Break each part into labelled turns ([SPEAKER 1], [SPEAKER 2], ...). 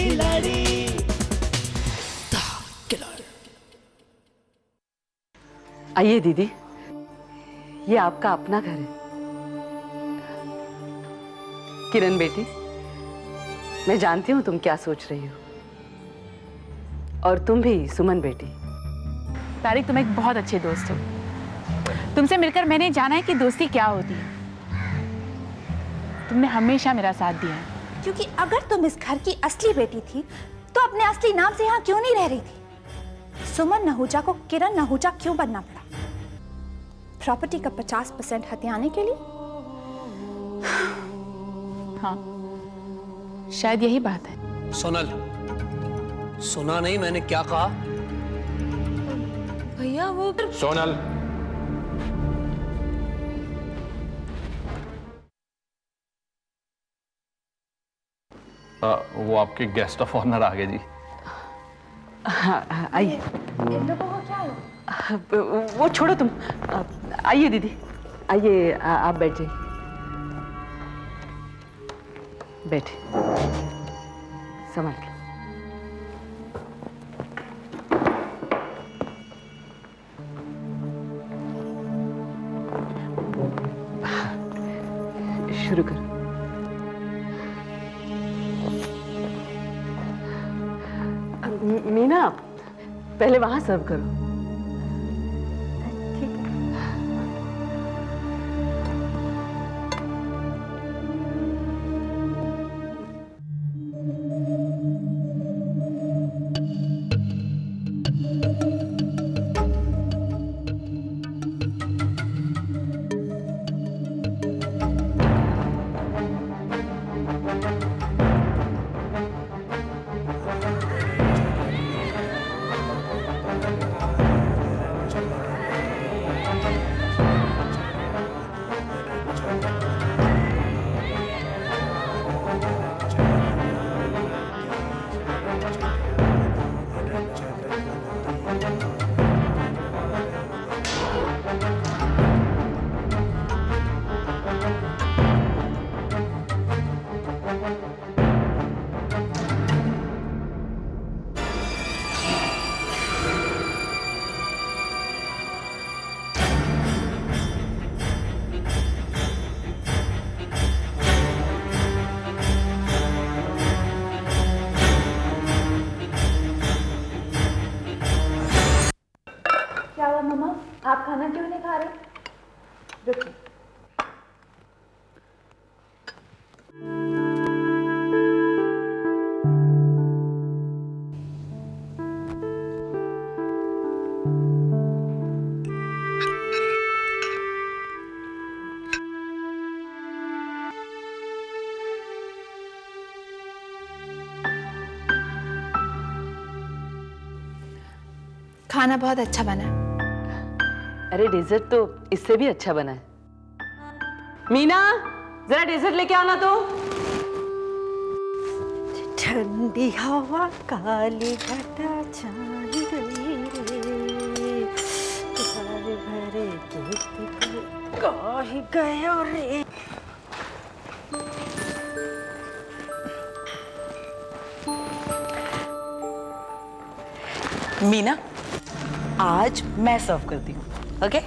[SPEAKER 1] खिलाड़ी।
[SPEAKER 2] आइए दीदी, ये आपका अपना घर है। किरण बेटी, मैं जानती हूँ तुम क्या सोच रही हो, और तुम भी सुमन बेटी।
[SPEAKER 3] तारिक, तुम एक बहुत अच्छे दोस्त हो। तुमसे मिलकर मैंने जाना है कि दोस्ती क्या होती है। तुमने हमेशा मेरा साथ दिया है।
[SPEAKER 4] क्योंकि अगर तुम इस घर की असली बेटी थी तो अपने असली नाम से यहाँ क्यों नहीं रह रही थी? सुमन नहूजा को किरण नहूजा क्यों बनना पड़ा? प्रॉपर्टी का 50% हथियाने के लिए?
[SPEAKER 3] हाँ, शायद यही बात है।
[SPEAKER 1] सोनल, सुना नहीं मैंने क्या कहा?
[SPEAKER 4] भैया वो
[SPEAKER 5] सोनल, वो आपके गेस्ट ऑफ ऑनर आ गए जी।
[SPEAKER 2] हाँ, आइए।
[SPEAKER 4] इन लोगों को क्या है?
[SPEAKER 2] वो छोड़ो तुम, आइए दीदी, आइए, आप बैठ जाइए। बैठे, संभाल के। शुरू करो। मीना, पहले वहां सर्व करो।
[SPEAKER 4] क्या हुआ मम्मा? आप खाना क्यों नहीं खा रहे? रुकिए। खाना बहुत अच्छा बना है।
[SPEAKER 2] अरे डेजर्ट तो इससे भी अच्छा बना है। मीना, जरा डेजर्ट लेके आना तो।
[SPEAKER 4] ठंडी हवा काली घटा छाई गई रे, भरे भरे गीत गाही गयो रे।
[SPEAKER 6] मीना, आज मैं सर्व करती हूँ, ओके?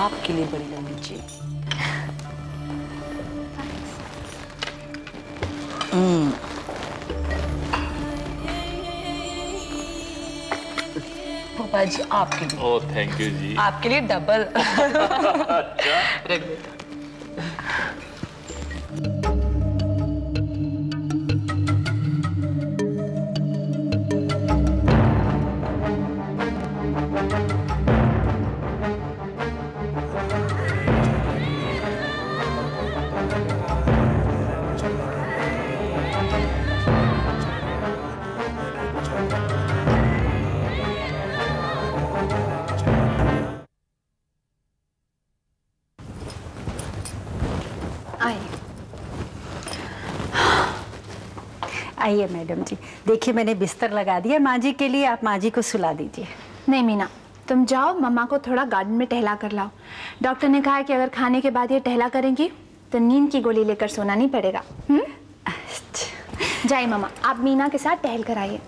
[SPEAKER 6] आपके लिए बड़ी लंबी चीज। पापा जी आपके लिए।
[SPEAKER 5] ओह थैंक यू जी।
[SPEAKER 6] आपके लिए डबल।
[SPEAKER 5] अच्छा,
[SPEAKER 6] रख दो।
[SPEAKER 7] आइए मैडम जी, देखिए मैंने बिस्तर लगा दिया माँ जी के लिए, आप माँ जी को सुला दीजिए।
[SPEAKER 4] नहीं मीना, तुम जाओ मम्मा को थोड़ा गार्डन में टहला कर लाओ। डॉक्टर ने कहा है कि अगर खाने के बाद ये टहला करेंगी तो नींद की गोली लेकर सोना नहीं पड़ेगा। जाइए मम्मा, आप मीना के साथ टहल कर आइए।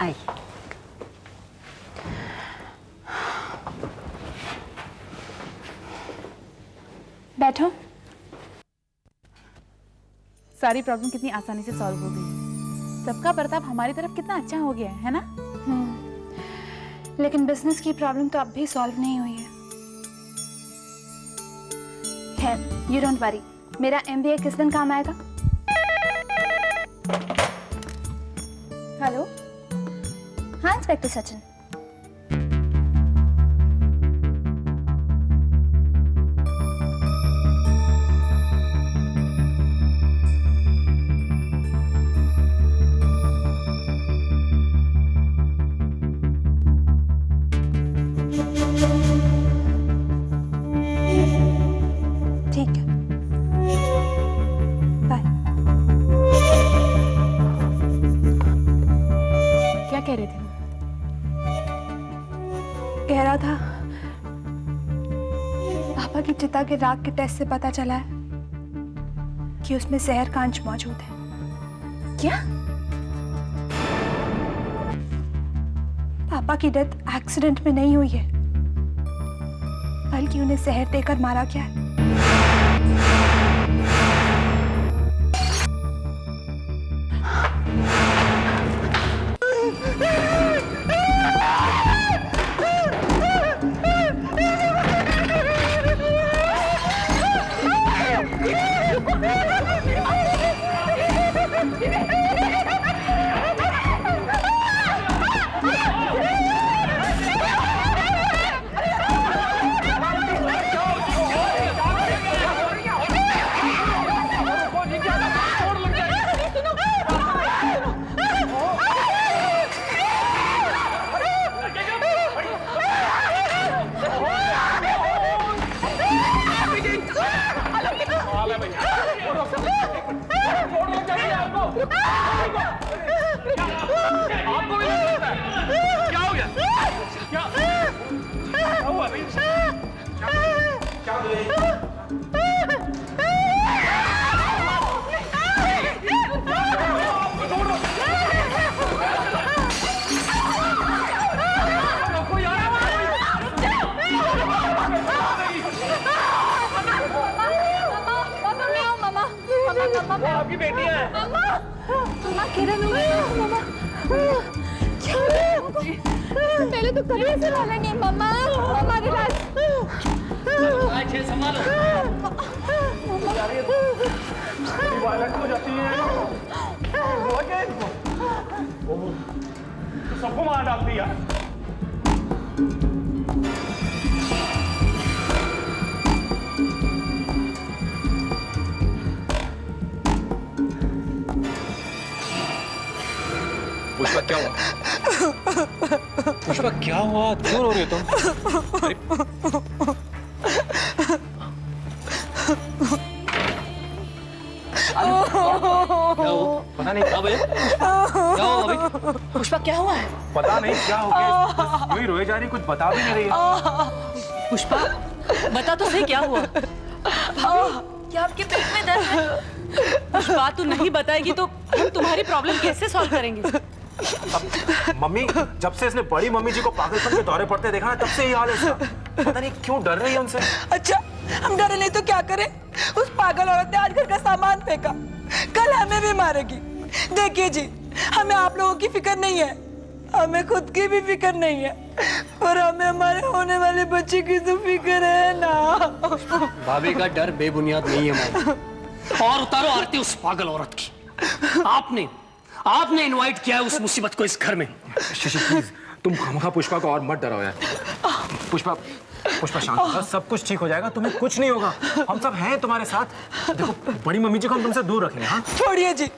[SPEAKER 7] आइए।
[SPEAKER 4] बैठो।
[SPEAKER 3] सारी प्रॉब्लम कितनी आसानी से सॉल्व हो गई। सबका बर्ताव हमारी तरफ कितना अच्छा हो गया है ना?
[SPEAKER 4] लेकिन बिजनेस की प्रॉब्लम तो अब भी सॉल्व नहीं हुई है। खैर, यू डोंट वरी, मेरा MBA किस दिन काम आएगा? हेलो, हाँ इंस्पेक्टर सचिन। ठीक है, बाय।
[SPEAKER 3] क्या कह रहे थे?
[SPEAKER 4] कह रहा था पापा की चिता के राख के टेस्ट से पता चला है कि उसमें जहर का अंश मौजूद है। क्या? पापा की डेथ एक्सीडेंट में नहीं हुई है, बल्कि उन्हें जहर देकर मारा गया है।
[SPEAKER 1] आपकी बेटी है।
[SPEAKER 4] मम्मा किरण, मम्मा क्या हो रहा है? पहले तो कभी ऐसे वाला नहीं। मम्मा मम्मा रिलैक्स।
[SPEAKER 1] संभालो।
[SPEAKER 5] वायलेंट हो जाती है तो सबको मार डालती है।
[SPEAKER 1] पुष्पा क्या हुआ? पुष्पा क्या हुआ? क्यों रो रही हो तुम? पता नहीं क्या भैया, क्या हुआ भाई?
[SPEAKER 6] पुष्पा क्या हुआ है?
[SPEAKER 5] पता नहीं क्या हो गया, यूं ही रोए जा रही, कुछ बता भी नहीं रही है।
[SPEAKER 6] पुष्पा बता तो सही क्या हुआ? क्या आपके पेट में दर्द है? पुष्पा तू नहीं बताएगी तो हम तुम्हारी प्रॉब्लम कैसे सॉल्व करेंगे?
[SPEAKER 5] मम्मी, जब से इसने बड़ी मम्मी जी को पागलपन के दौरे पड़ते देखा ना, तब से यही हाल है इसका। पता नहीं क्यों डर रही है उनसे।
[SPEAKER 6] अच्छा, हम डरे नहीं तो क्या करें? उस पागल औरत ने आज घर का सामान फेंका, कल हमें भी मारेगी। देखिए जी, हमें आप लोगों की फिक्र नहीं है, हमें खुद की भी फिक्र नहीं है, और हमें हमारे होने वाले
[SPEAKER 8] बच्चे की तो फिक्र है ना।
[SPEAKER 9] भाभी का डर बेबुनियाद नहीं है माँ। और उतारो आरती उस पागल औरत की। आपने इनवाइट किया है उस मुसीबत को इस घर में।
[SPEAKER 5] शशि प्लीज, तुम खामखा पुष्पा को और मत डराओ यार। पुष्पा शांत हो, सब कुछ ठीक हो जाएगा, तुम्हें कुछ नहीं होगा। हम सब हैं तुम्हारे साथ। देखो बड़ी मम्मी जी को हम तुमसे दूर रखेंगे। हाँ
[SPEAKER 8] छोड़िए जी,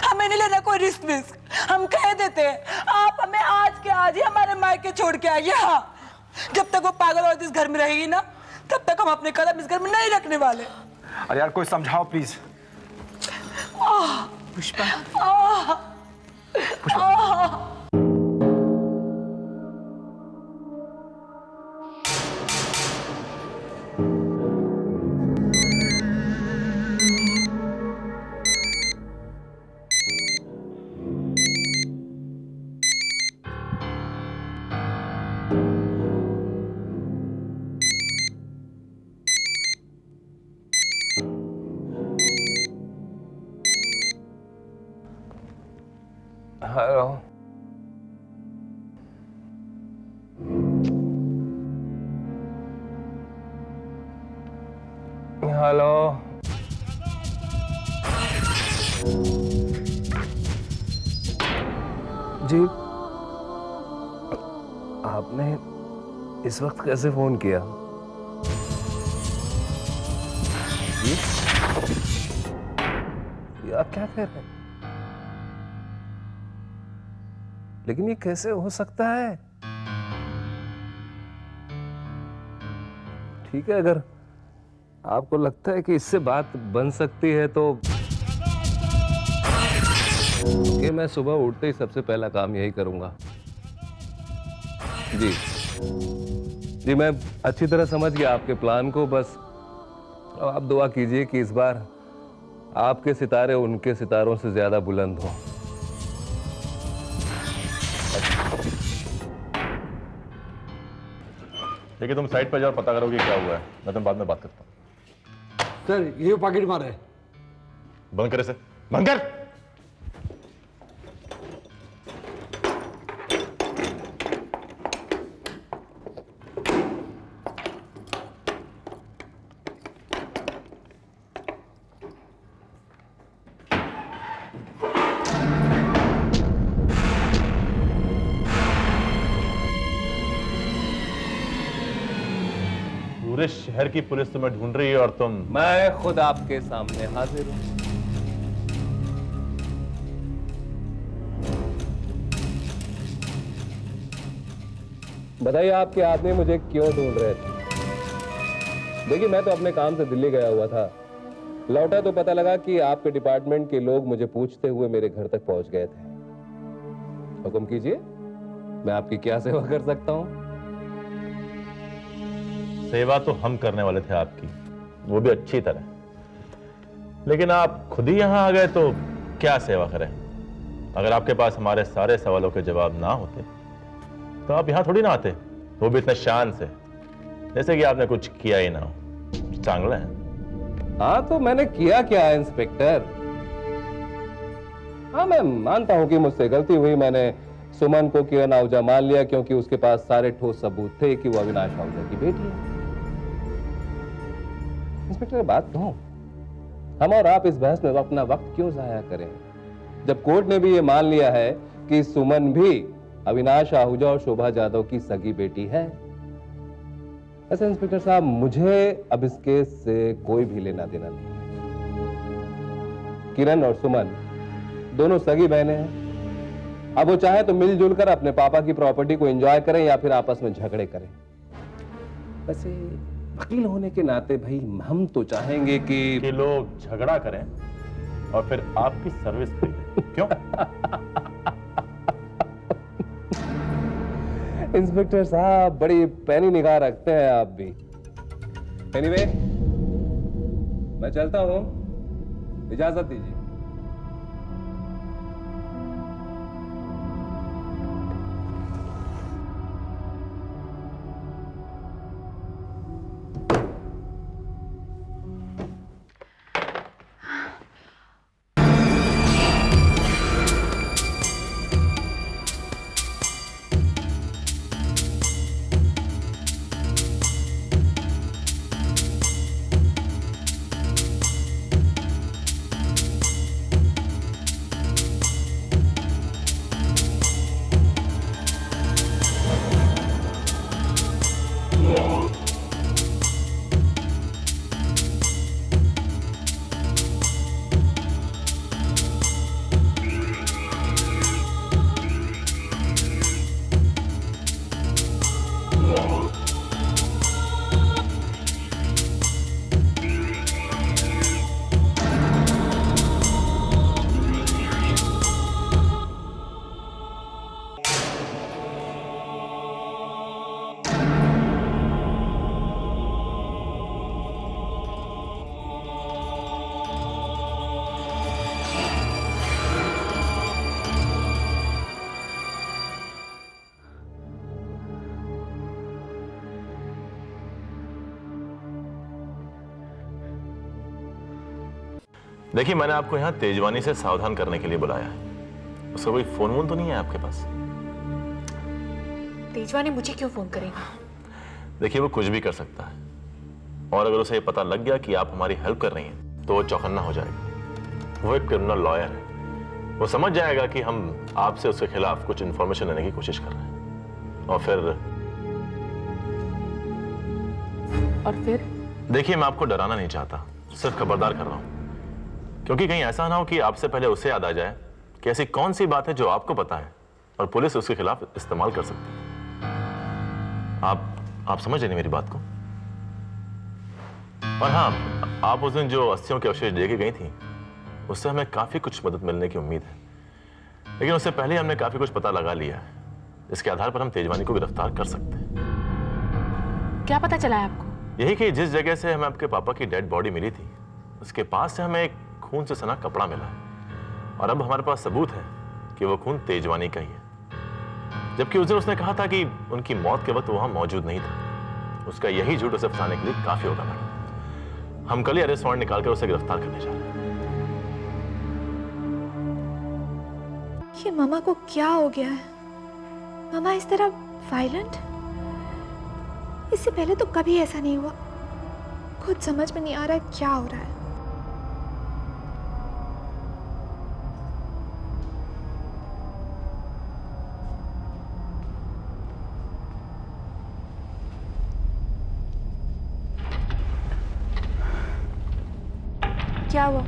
[SPEAKER 8] हमें नहीं लेना कोई रिस्क। हम कह देते हैं आप हमें आज के आज ही हमारे मायके छोड़ के आइए। हाँ, जब तक वो पागल औरत इस घर में रहेगी ना, तब तक हम अपने कदम इस घर में नहीं रखने वाले।
[SPEAKER 5] अरे यार कोई समझाओ प्लीज।
[SPEAKER 8] पुष्पा,
[SPEAKER 10] हेलो, हेलो, जी आपने इस वक्त कैसे फोन किया? जी? ये आप क्या कह रहे हैं? लेकिन ये कैसे हो सकता है? ठीक है, अगर आपको लगता है कि इससे बात बन सकती है तो कि मैं सुबह उठते ही सबसे पहला काम यही करूंगा। जी मैं अच्छी तरह समझ गया आपके प्लान को। बस अब आप दुआ कीजिए कि इस बार आपके सितारे उनके सितारों से ज्यादा बुलंद हो।
[SPEAKER 11] देखिए तुम साइड पर जाओ, पता करो कि क्या हुआ है। मैं तुम बाद में बात करता हूँ।
[SPEAKER 9] सर ये पॉकेट मार है।
[SPEAKER 11] बंद कर इसे, बंद कर। पूरे शहर की पुलिस तुम्हें ढूंढ रही है और तुम।
[SPEAKER 10] मैं खुद आपके सामने हाजिर हूं। बताइए आपके आदमी मुझे क्यों ढूंढ रहे थे? देखिए मैं तो अपने काम से दिल्ली गया हुआ था, लौटा तो पता लगा कि आपके डिपार्टमेंट के लोग मुझे पूछते हुए मेरे घर तक पहुंच गए थे। हुक्म कीजिए, मैं आपकी क्या सेवा कर सकता हूं?
[SPEAKER 11] सेवा तो हम करने वाले थे आपकी, वो भी अच्छी तरह, लेकिन आप खुद ही यहां आ गए तो क्या सेवा करें? अगर आपके पास हमारे सारे सवालों के जवाब ना होते तो आप यहां थोड़ी ना आते, वो भी इतने शान से, जैसे कि आपने कुछ किया ही ना हो। चांगला है।
[SPEAKER 10] हाँ तो मैंने किया क्या है इंस्पेक्टर? हाँ मैं मानता हूं कि मुझसे गलती हुई। मैंने सुमन को किरण आहूजा मान लिया क्योंकि उसके पास सारे ठोस सबूत थे कि वो अविनाश आहूजा की बेटी है। इंस्पेक्टर बात कहूं, हम और आप इस बहस में अपना वक्त क्यों जाया करें, जब कोर्ट ने भी ये मान लिया है कि सुमन भी अविनाश आहूजा और शोभा जाधव की सगी बेटी है। ऐसे इंस्पेक्टर साहब मुझे अब इस केस से कोई भी लेना देना नहीं है। किरण और सुमन दोनों सगी बहनें हैं। अब वो चाहे तो मिलजुल कर अपने पापा की प्रॉपर्टी को एंजॉय करें या फिर आपस में झगड़े करें। वैसे वकील होने के नाते भाई हम तो चाहेंगे कि
[SPEAKER 11] लोग झगड़ा करें और फिर आपकी सर्विस खरीदें। क्यों?
[SPEAKER 10] इंस्पेक्टर साहब बड़ी पैनी निगाह रखते हैं आप भी। एनीवे, मैं चलता हूं, इजाजत दीजिए।
[SPEAKER 11] देखिए, मैंने आपको यहाँ तेजवानी से सावधान करने के लिए बुलाया है। उसका कोई फोन वोन तो नहीं है आपके पास?
[SPEAKER 3] तेजवानी मुझे क्यों फोन करेगा?
[SPEAKER 11] देखिए, वो कुछ भी कर सकता है, और अगर उसे ये पता लग गया कि आप हमारी हेल्प कर रही हैं तो वो चौकन्ना हो जाएगा। वो एक क्रिमिनल लॉयर है, वो समझ जाएगा कि हम आपसे उसके खिलाफ कुछ इंफॉर्मेशन लेने की कोशिश कर रहे हैं। और फिर देखिए, मैं आपको डराना नहीं चाहता, सिर्फ खबरदार कर रहा हूं, क्योंकि कहीं ऐसा ना हो कि आपसे पहले उसे याद आ जाए कि ऐसी कौन सी बात है जो आपको पता है और पुलिस उसके खिलाफ इस्तेमाल कर सकती है। आप समझ रहे मेरी बात को? और हाँ, आप उस दिन जो अस्थियों के अवशेष लेके गई थी, उससे हमें काफी कुछ मदद मिलने की उम्मीद है, लेकिन उससे पहले हमने काफी कुछ पता लगा लिया है, जिसके आधार पर हम तेजवानी को गिरफ्तार कर सकते हैं।
[SPEAKER 3] क्या पता चला है आपको?
[SPEAKER 11] यही कि जिस जगह से हमें आपके पापा की डेड बॉडी मिली थी, उसके पास से हमें एक खून से सना कपड़ा मिला है, और अब हमारे पास सबूत है कि वो खून तेजवानी का ही है। जबकि उस दिन उसने कहा था कि उनकी मौत के वक्त वहां मौजूद नहीं था। उसका यही झूठ उसे फंसाने के लिए काफी होगा मैडम। हम कल ही अरेस्ट वारंट निकालकर उसे गिरफ्तार करने जा रहे हैं।
[SPEAKER 4] ये मामा को क्या हो गया है? मामा इस तरह वायलेंट? इससे पहले तो कभी ऐसा नहीं हुआ। खुद समझ में नहीं आ रहा है क्या हो रहा है। क्या हुआ?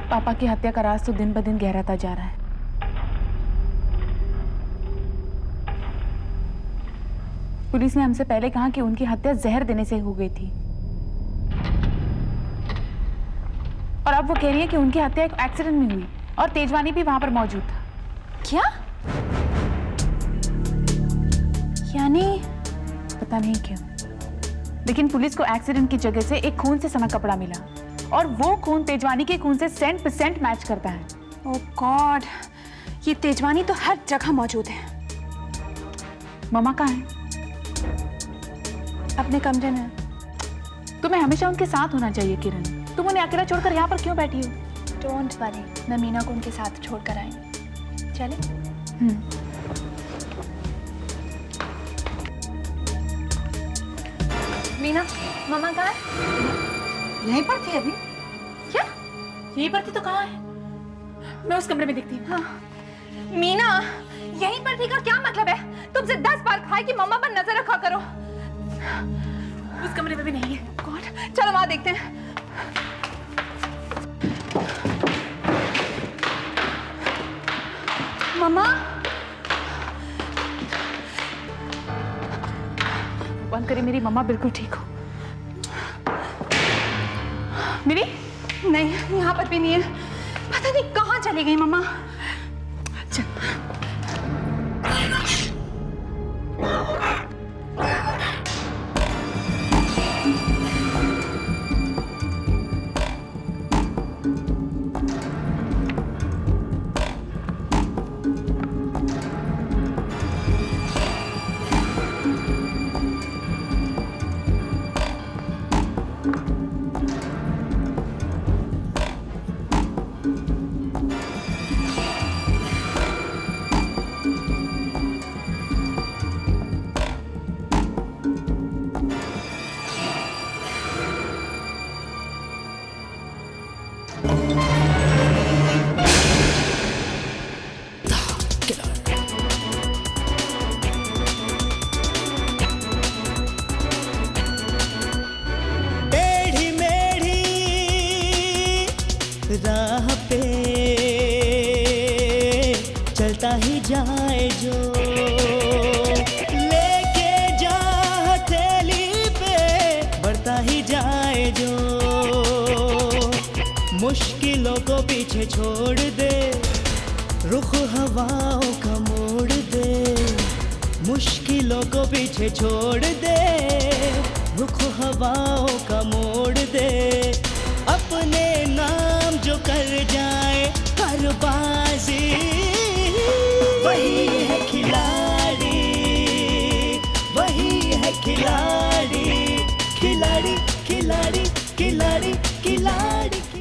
[SPEAKER 3] पापा की हत्या का राज तो दिन ब दिन गहराता जा रहा है। पुलिस ने हमसे पहले कहा कि उनकी हत्या जहर देने से हो गई थी, और अब वो कह रही है कि उनकी हत्या एक एक्सीडेंट में हुई और तेजवानी भी वहां पर मौजूद था।
[SPEAKER 4] क्या? यानी
[SPEAKER 3] पता नहीं क्यों, लेकिन पुलिस को एक्सीडेंट की जगह से एक खून से सना कपड़ा मिला, और वो खून तेजवानी के खून से 100% मैच करता है।
[SPEAKER 4] ओह गॉड, ये तेजवानी तो हर जगह मौजूद है।
[SPEAKER 3] मम्मा कहाँ है?
[SPEAKER 4] अपने कमरे में।
[SPEAKER 3] तुम्हें हमेशा उनके साथ होना चाहिए किरण। तुम उन्हें अकेला छोड़कर यहाँ पर क्यों बैठी हो?
[SPEAKER 4] डोंट वरी, मैं मीना को उनके साथ छोड़कर आएंगे। चले? मीना, मामा कहाँ है?
[SPEAKER 7] यहीं पर थी अभी।
[SPEAKER 4] क्या?
[SPEAKER 3] यहीं पर थी तो कहाँ है? मैं उस कमरे में देखती हूँ।
[SPEAKER 4] हाँ। मीना, यहीं पर थी का क्या मतलब है? तुमसे 10 बार कहा है कि मम्मा पर नजर रखा करो।
[SPEAKER 3] उस कमरे में भी नहीं है।
[SPEAKER 4] गॉड, चलो वहां देखते हैं। मम्मा,
[SPEAKER 3] बंद करिए, मेरी मम्मा बिल्कुल ठीक हो। मेरी
[SPEAKER 4] नहीं, यहाँ पर भी नहीं है। पता नहीं कहाँ चली गई मम्मा।
[SPEAKER 3] चल।
[SPEAKER 12] राह पे चलता ही जाए जो, लेके जा हथेली पे बढ़ता ही जाए जो, मुश्किलों को पीछे छोड़ दे, रुख हवाओं का मोड़ दे, मुश्किलों को पीछे छोड़ दे, रुख हवाओं का मोड़ दे, अपने नाम जो कर जाए हर बाजी, वही है खिलाड़ी, वही है खिलाड़ी, खिलाड़ी खिलाड़ी खिलाड़ी।